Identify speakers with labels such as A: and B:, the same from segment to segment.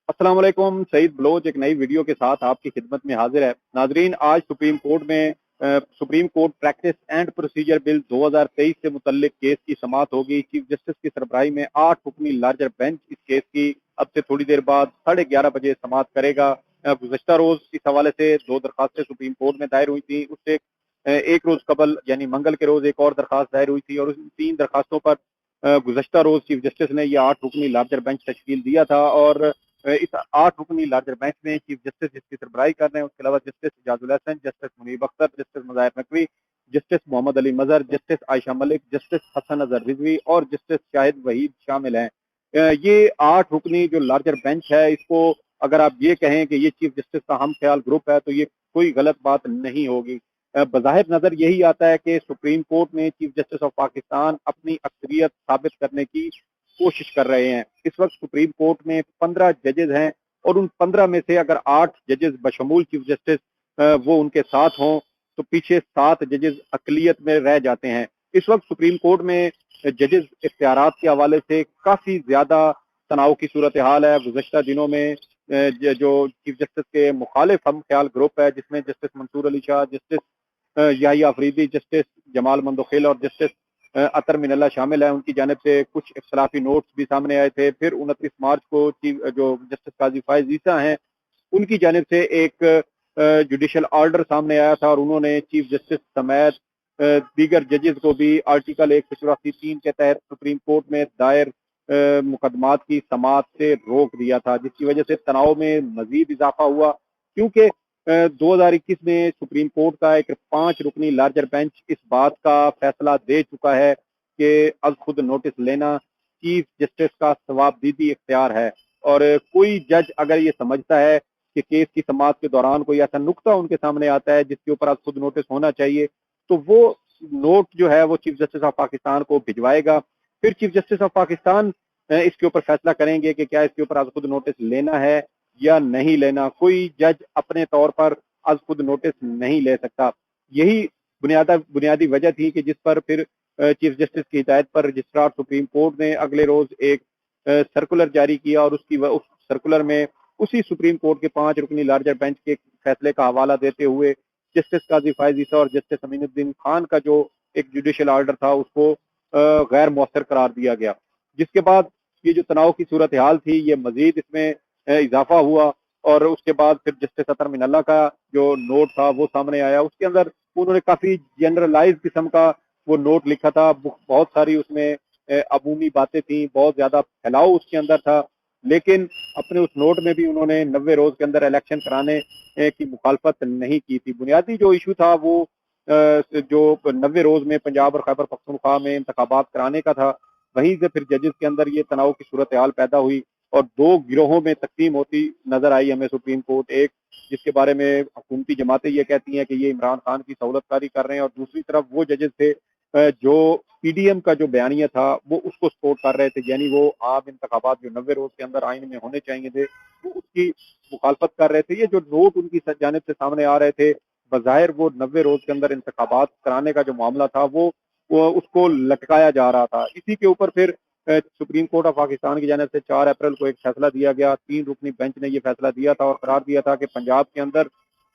A: अस्सलाम वालेकुम। सईद बलोच एक नई वीडियो के साथ आपकी खिदमत में हाजिर है। नाजरीन, आज सुप्रीम कोर्ट में supreme court practice and procedure bill 2023 से मुतल्लिक केस की समाअत होगी। चीफ जस्टिस की सरबराही में 8 रुकनी लार्जर बेंच इस केस की अब से थोड़ी देर बाद 11:30 बजे समाअत करेगा। गुज़श्ता रोज इस हवाले से 2 दरखास्तें सुप्रीम कोर्ट में दायर हुई थी। उससे एक रोज कबल यानी मंगल के रोज एक और दरखास्त दायर हुई थी और उन 3 दरखास्तों पर गुज़श्ता रोज चीफ जस्टिस ने यह 8 रुकनी लार्जर बेंच तश्कील दिया था और इस 8 रुकनी लार्जर बेंच में चीफ जस्टिस जिसकी सरबराही कर रहे हैं, उसके अलावा justice Ijazul Hasan, justice Munib Akhtar, justice Muzahir Naqvi, justice Mohammad Ali Mazhar, justice Ayesha Malik, justice Hasan Azhar Rizvi और जस्टिस शाहिद वहीद शामिल हैं। ये 8 रुकनी जो लार्जर बेंच है, इसको अगर आप ये कहें कि ये चीफ जस्टिस का हम ख्याल ग्रुप है तो ये कोई गलत बात नहीं होगी। बज़ाहिर नजर यही आता है कि सुप्रीम कोर्ट में चीफ जस्टिस ऑफ पाकिस्तान अपनी अक्सरियत साबित करने की कोशिश कर रहे हैं। इस वक्त सुप्रीम कोर्ट में 15 जजेज हैं और उन 15 में से अगर 8 जजेज बशमूल चीफ जस्टिस वो उनके साथ हों तो पीछे 7 जजेज अकलियत में रह जाते हैं। इस वक्त सुप्रीम कोर्ट में जजेज इख्तियारात के हवाले से काफी ज्यादा तनाव की सूरत हाल है। गुज़श्ता दिनों में जो चीफ जस्टिस के मुखालिफ हम ख्याल ग्रुप है, जिसमें justice Mansoor Ali Shah, justice Yahya Afridi, justice Jamal Mandokhail और जस्टिस अतर मिनल्ला शामिल है, उनकी जानिब से कुछ इख्तलाफी नोट्स भी सामने आए थे। फिर 29 मार्च को जो जस्टिस काजी फायज ईसा हैं, उनकी जानिब से एक जुडिशल ऑर्डर सामने आया था और उन्होंने चीफ जस्टिस समेत दीगर जजेस को भी आर्टिकल 184(3) के तहत सुप्रीम कोर्ट में दायर मुकदमात की समाअत से रोक दिया था, जिसकी वजह से तनाव में मजीद इजाफा हुआ। क्योंकि 2021 में सुप्रीम कोर्ट का एक 5 रुकनी लार्जर बेंच इस बात का फैसला दे चुका है कि अज खुद नोटिस लेना चीफ जस्टिस का सवाबदीदी इख्तियार है और कोई जज अगर ये समझता है कि केस की समाअत के दौरान कोई ऐसा नुक्ता उनके सामने आता है जिसके ऊपर आज खुद नोटिस होना चाहिए, तो वो नोट जो है वो चीफ जस्टिस ऑफ पाकिस्तान को भिजवाएगा। फिर चीफ जस्टिस ऑफ पाकिस्तान इसके ऊपर फैसला करेंगे कि क्या इसके ऊपर आज खुद नोटिस लेना है या नहीं लेना। कोई जज अपने तौर पर आज खुद नोटिस नहीं ले सकता। यही बुनियादी वजह थी कि जिस पर फिर चीफ जस्टिस की हिदायत पर रजिस्ट्रार सुप्रीम कोर्ट ने अगले रोज एक सर्कुलर जारी किया और उस सर्कुलर में उसी सुप्रीम कोर्ट के 5 रुकनी लार्जर बेंच के फैसले का हवाला देते हुए जस्टिस काजी फायज ईसा और जस्टिस अमीनुद्दीन खान का जो एक जुडिशल ऑर्डर था उसको गैर मौसर करार दिया गया, जिसके बाद ये जो तनाव की सूरत हाल थी ये मजीद इसमें इजाफा हुआ और उसके बाद फिर जस्टिस अतर मिनल्ला का जो नोट था वो सामने आया। उसके अंदर उन्होंने काफी जनरलाइज किस्म का वो नोट लिखा था, बहुत सारी उसमें अमूमी बातें थी, बहुत ज्यादा फैलाव उसके अंदर था, लेकिन अपने उस नोट में भी उन्होंने 90 रोज के अंदर इलेक्शन कराने की मुखालफत नहीं की थी। बुनियादी जो इशू था वो जो 90 रोज में पंजाब और खैबर पख्तूनख्वा में इंतखाबात कराने का था, वहीं से फिर जजेस के अंदर ये तनाव की सूरत हाल पैदा हुई और 2 गिरोहों में तकसीम होती नजर आई हमें सुप्रीम कोर्ट। एक जिसके बारे में हुकूमती जमातें ये कहती हैं कि ये इमरान खान की सहूलतकारी कर रहे हैं और दूसरी तरफ वो जजेस थे जो पीडीएम का जो बयानिया था वो उसको सपोर्ट कर रहे थे, यानी वो आम इंतखाबात जो 90 रोज के अंदर आइन में होने चाहिए थे वो उसकी मुखालफत कर रहे थे। ये जो नोट उनकी जानिब से सामने आ रहे थे, बज़ाहिर वो 90 रोज के अंदर इंतखाबात कराने का जो मामला था वो उसको लटकाया जा रहा था। इसी के ऊपर फिर सुप्रीम कोर्ट ऑफ पाकिस्तान की जानिब से 4 अप्रैल को एक फैसला दिया गया। 3 रुकनी बेंच ने यह फैसला दिया था और करार दिया था कि पंजाब के अंदर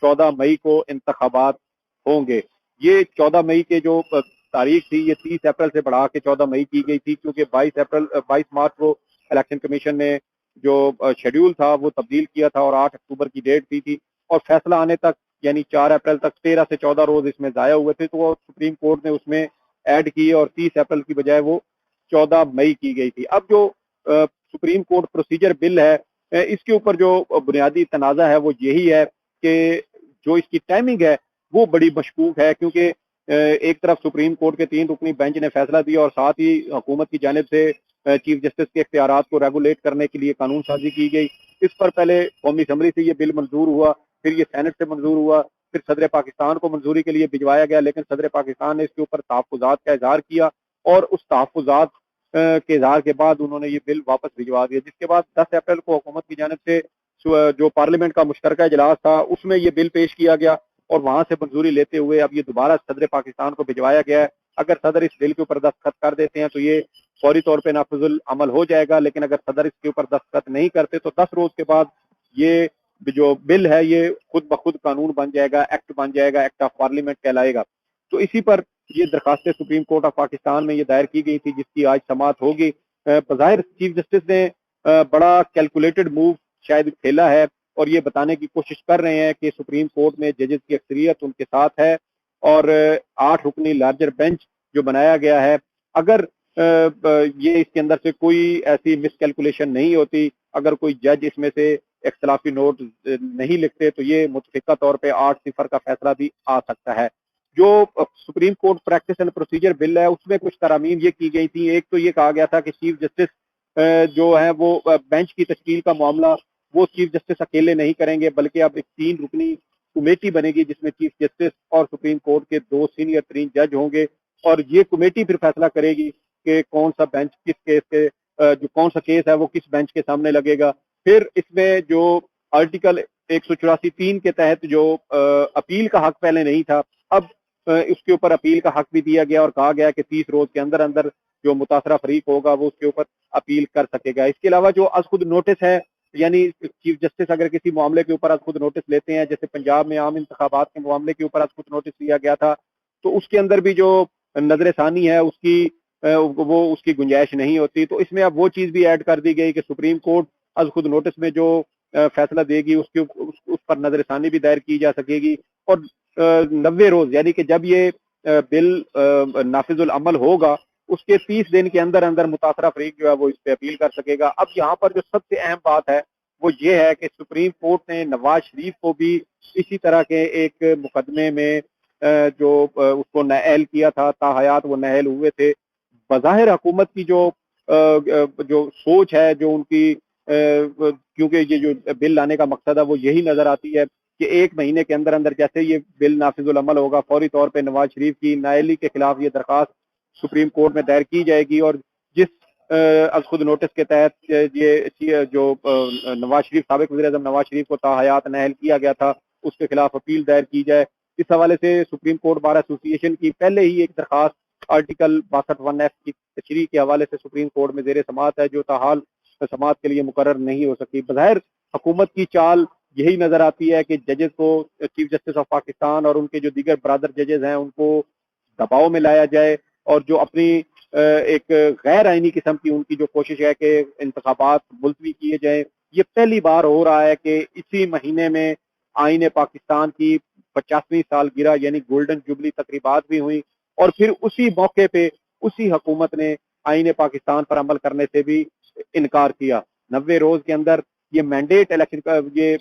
A: 14 मई को इंतखाबात होंगे। ये 14 मई के जो तारीख थी ये 30 अप्रैल से बढ़ा के 14 मई की गई थी, क्योंकि 22 मार्च को इलेक्शन कमीशन ने जो शेड्यूल था वो तब्दील किया था और 8 अक्टूबर की डेट दी थी और फैसला आने तक यानी 4 अप्रैल तक 13 से 14 रोज इसमें जाया हुए थे, तो वो सुप्रीम कोर्ट ने उसमें ऐड किए और 30 अप्रैल की बजाय वो 14 मई की गई थी। अब जो सुप्रीम कोर्ट प्रोसीजर बिल है इसके ऊपर जो बुनियादी तनाज़ा है वो यही है कि जो इसकी टाइमिंग है वो बड़ी मशकूक है, क्योंकि एक तरफ सुप्रीम कोर्ट के 3 रुकनी बेंच ने फैसला दिया और साथ ही हुकूमत की जानिब से चीफ जस्टिस के इख्तियारात को रेगुलेट करने के लिए कानून साजी की गई। इस पर पहले कौमी असम्बली से ये बिल मंजूर हुआ, फिर ये सेनेट से मंजूर हुआ, फिर सदर पाकिस्तान को मंजूरी के लिए भिजवाया गया, लेकिन सदर पाकिस्तान ने इसके ऊपर तहफ़्फ़ुज़ात का इजहार किया और उस तहफ़्फ़ुज़ात के इजहार के बाद उन्होंने ये बिल वापस भिजवा दिया, जिसके बाद 10 अप्रैल को हुकूमत की जानिब से जो पार्लियामेंट का मुश्तरका इजलास था उसमें ये बिल पेश किया गया और वहां से मंजूरी लेते हुए अब ये दोबारा सदर पाकिस्तान को भिजवाया गया है। अगर सदर इस बिल के ऊपर दस्तखत कर देते हैं तो ये फौरी तौर पे नाफिजुल अमल हो जाएगा, लेकिन अगर सदर इसके ऊपर दस्तखत नहीं करते तो 10 रोज के बाद ये जो बिल है ये खुद ब खुद कानून बन जाएगा, एक्ट बन जाएगा, एक्ट ऑफ पार्लियामेंट कहलाएगा। तो इसी पर ये दरखास्तें सुप्रीम कोर्ट ऑफ पाकिस्तान में ये दायर की गई थी, जिसकी आज समाअत होगी। बज़ाहिर चीफ जस्टिस ने बड़ा कैलकुलेटेड मूव शायद खेला है और ये बताने की कोशिश कर रहे हैं कि सुप्रीम कोर्ट में जजेस की अक्सरियत उनके साथ है और 8 रुकनी लार्जर बेंच जो बनाया गया है, अगर ये इसके अंदर से कोई ऐसी मिसकैलकुलेशन नहीं होती, अगर कोई जज इसमें से इख्तलाफी नोट नहीं लिखते तो ये मुतफिका तौर पे 8-0 का फैसला भी आ सकता है। जो supreme court practice and procedure bill है उसमें कुछ तरामीम ये की गई थी। एक तो ये कहा गया था कि चीफ जस्टिस जो है वो बेंच की तश्कील का मामला वो चीफ जस्टिस अकेले नहीं करेंगे, बल्कि अब एक 3 रुकनी कमेटी बनेगी जिसमें चीफ जस्टिस और सुप्रीम कोर्ट के 2 सीनियर तरीन जज होंगे और ये कमेटी फिर फैसला करेगी कि कौन सा बेंच किस केस के जो कौन सा केस है वो किस बेंच के सामने लगेगा। फिर इसमें जो आर्टिकल 184(3) के तहत जो अपील का हक पहले नहीं था, अब उसके ऊपर अपील का हक भी दिया गया और कहा गया कि 30 रोज के अंदर अंदर जो मुतासरा फरीक होगा वो उसके ऊपर अपील कर सकेगा। इसके अलावा जो अज खुद नोटिस है, यानी चीफ जस्टिस अगर किसी मामले के ऊपर अज खुद नोटिस लेते हैं, जैसे पंजाब में आम इंतखाबात के मामले के ऊपर अज खुद नोटिस लिया गया था, तो उसके अंदर भी जो नजर सानी है उसकी वो उसकी गुंजाइश नहीं होती। तो इसमें अब वो चीज भी ऐड कर दी गई कि सुप्रीम कोर्ट अज खुद नोटिस में जो फैसला देगी उसके उस पर नजर सानी भी दायर की जा सकेगी और 90 रोज यानी कि जब ये बिल नाफिजुल अमल होगा उसके 30 दिन के अंदर अंदर मुतासरा फरीक जो है वो इस पे अपील कर सकेगा। अब यहाँ पर जो सबसे अहम बात है वो ये है कि सुप्रीम कोर्ट ने नवाज शरीफ को भी इसी तरह के एक मुकदमे में जो उसको नाअहल किया था, ताहयात वो नाअहल हुए थे। बज़ाहिर हुकूमत की जो सोच है, जो उनकी क्योंकि ये जो बिल लाने का मकसद है वो यही नजर आती है कि 1 महीने के अंदर अंदर जैसे ये बिल नाफिजुल अमल होगा, फौरी तौर पे नवाज शरीफ की नाअहली के खिलाफ ये दरखास्त सुप्रीम कोर्ट में दायर की जाएगी और जिस अज खुद नोटिस के तहत ये जो नवाज शरीफ साबिक वज़ीर-ए-आज़म नवाज शरीफ को ताहयात नाअहल किया गया था उसके खिलाफ अपील दायर की जाए। इस हवाले से सुप्रीम कोर्ट बार एसोसिएशन की पहले ही एक दरखास्त आर्टिकल 62(1)(f) की तशरीह के हवाले से सुप्रीम कोर्ट में जेर समाअत है, जो ताहाल समाअत के लिए मुकर्रर नहीं हो सकी। बज़ाहिर हुकूमत की चाल यही नजर आती है कि जजेस को, चीफ जस्टिस ऑफ पाकिस्तान और उनके जो दीगर ब्रादर जजेस हैं उनको दबाव में लाया जाए और जो अपनी एक गैर आईनी किस्म की उनकी जो कोशिश है कि इंतखाबात मुलतवी किए जाए। ये पहली बार हो रहा है कि इसी महीने में आईन पाकिस्तान की 50वीं सालगिरह यानी गोल्डन जुबली तकरीबात भी हुई और फिर उसी मौके पे उसी हुकूमत ने आईन पाकिस्तान पर अमल करने से भी इनकार किया। 90 रोज के अंदर ये मैंडेट इलेक्शन का ये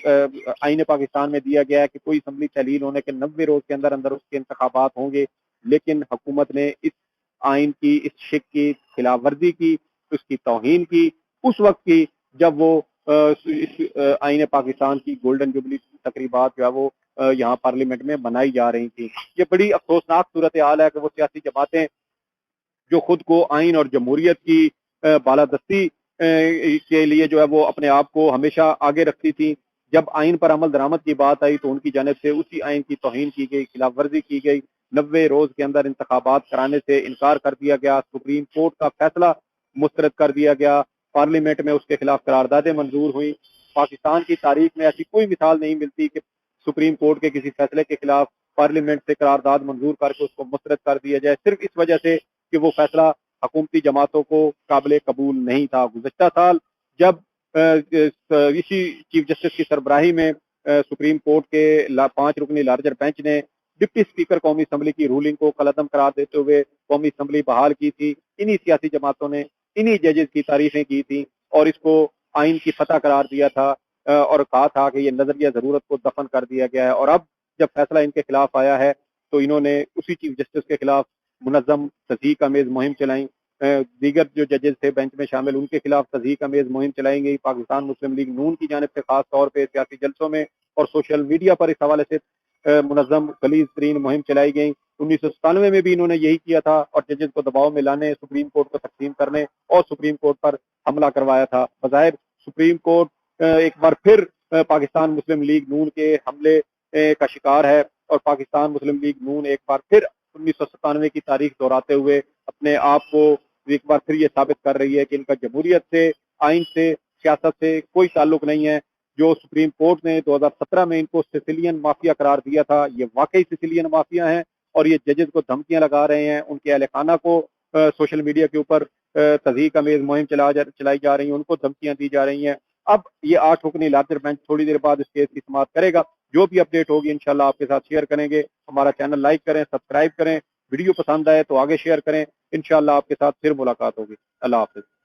A: आईन पाकिस्तान में दिया गया है कि कोई असम्बली तहलील होने के 90 रोज के अंदर अंदर उसके इंतखाबात होंगे, लेकिन हुकूमत ने इस आइन की, इस शिक की खिलाफ वर्जी की, उसकी तौहीन की उस वक्त की जब वो इस आईन पाकिस्तान की गोल्डन जुबली तकरीबात जो है वो यहाँ पार्लियामेंट में बनाई जा रही थी। ये बड़ी अफसोसनाक सूरत हाल है कि वो सियासी जमातें जो खुद को आइन और जमहूरियत की बालादस्ती के लिए जो है वो अपने आप को हमेशा आगे रखती थी, जब आइन पर अमल दरामद की बात आई तो उनकी जानिब से उसी आइन की तौहीन की गई, खिलाफ वर्जी की गई। 90 रोज के अंदर इंतखाबात कराने से इनकार कर दिया गया, सुप्रीम कोर्ट का फैसला मुस्तरद कर दिया गया, पार्लियामेंट में उसके खिलाफ करारदादें मंजूर हुई। पाकिस्तान की तारीख में ऐसी कोई मिसाल नहीं मिलती कि सुप्रीम कोर्ट के किसी फैसले के खिलाफ पार्लियामेंट से करारदाद मंजूर करके उसको मुस्तरद कर दिया जाए, सिर्फ इस वजह से कि वो फैसला हुकूमती जमातों को काबिल कबूल नहीं था। गुज़श्ता साल जब इसी चीफ जस्टिस की सरबराही में सुप्रीम कोर्ट के 5 रुकनी लार्जर बेंच ने डिप्टी स्पीकर कौमी असम्बली की रूलिंग को कलअदम करार देते हुए कौमी असम्बली बहाल की थी, इन्हीं सियासी जमातों ने इन्हीं जजेस की तारीफें की थी और इसको आइन की फतह करार दिया था और कहा था कि ये नजरिया जरूरत को दफन कर दिया गया है। और अब जब फैसला इनके खिलाफ आया है तो इन्होंने उसी चीफ जस्टिस के खिलाफ मुनज़्ज़म तज़हीक अमेज मुहिम चलाई। दीगर जो जजेस थे बेंच में शामिल उनके खिलाफ तज़हीक अमेज मुहिम चलाई गई। पाकिस्तान मुस्लिम लीग नून की जानिब से खास तौर पर सियासी जलसों में और सोशल मीडिया पर इस हवाले से मुनज़्ज़म गलीज़ तरीन मुहिम चलाई गई। 1997 में भी इन्होंने यही किया था और जजेस को दबाव में लाने, सुप्रीम कोर्ट को तकसीम करने और सुप्रीम कोर्ट पर हमला करवाया था। बज़ाहिर सुप्रीम कोर्ट एक बार फिर पाकिस्तान मुस्लिम लीग नून के हमले का शिकार है और पाकिस्तान मुस्लिम लीग नून एक बार फिर 1997 की तारीख दोहराते हुए अपने आप को ایک بار پھر یہ ثابت کر رہی ہے کہ ان کا جمہوریت سے، آئین سے، سیاست سے کوئی تعلق نہیں ہے۔ جو سپریم کورٹ نے 2017 میں ان کو سسیلین مافیا قرار دیا تھا، یہ واقعی سسیلین مافیا ہیں، اور یہ ججز کو دھمکیاں لگا رہے ہیں، ان کے اہل خانہ کو سوشل میڈیا کے اوپر تضحیک امیز مہم چلائی جا رہی ہیں، ان کو دھمکیاں دی جا رہی ہیں۔ اب یہ 8 رکنی لارجر بینچ تھوڑی دیر بعد اس کیس کی سماعت کرے گا۔ جو بھی اپڈیٹ ہوگی انشاءاللہ آپ کے ساتھ شیئر کریں گے۔ ہمارا چینل لائک کریں، سبسکرائب کریں، ویڈیو پسند آئے تو آگے شیئر کریں۔ انشاءاللہ آپ کے ساتھ پھر ملاقات ہوگی۔ اللہ حافظ۔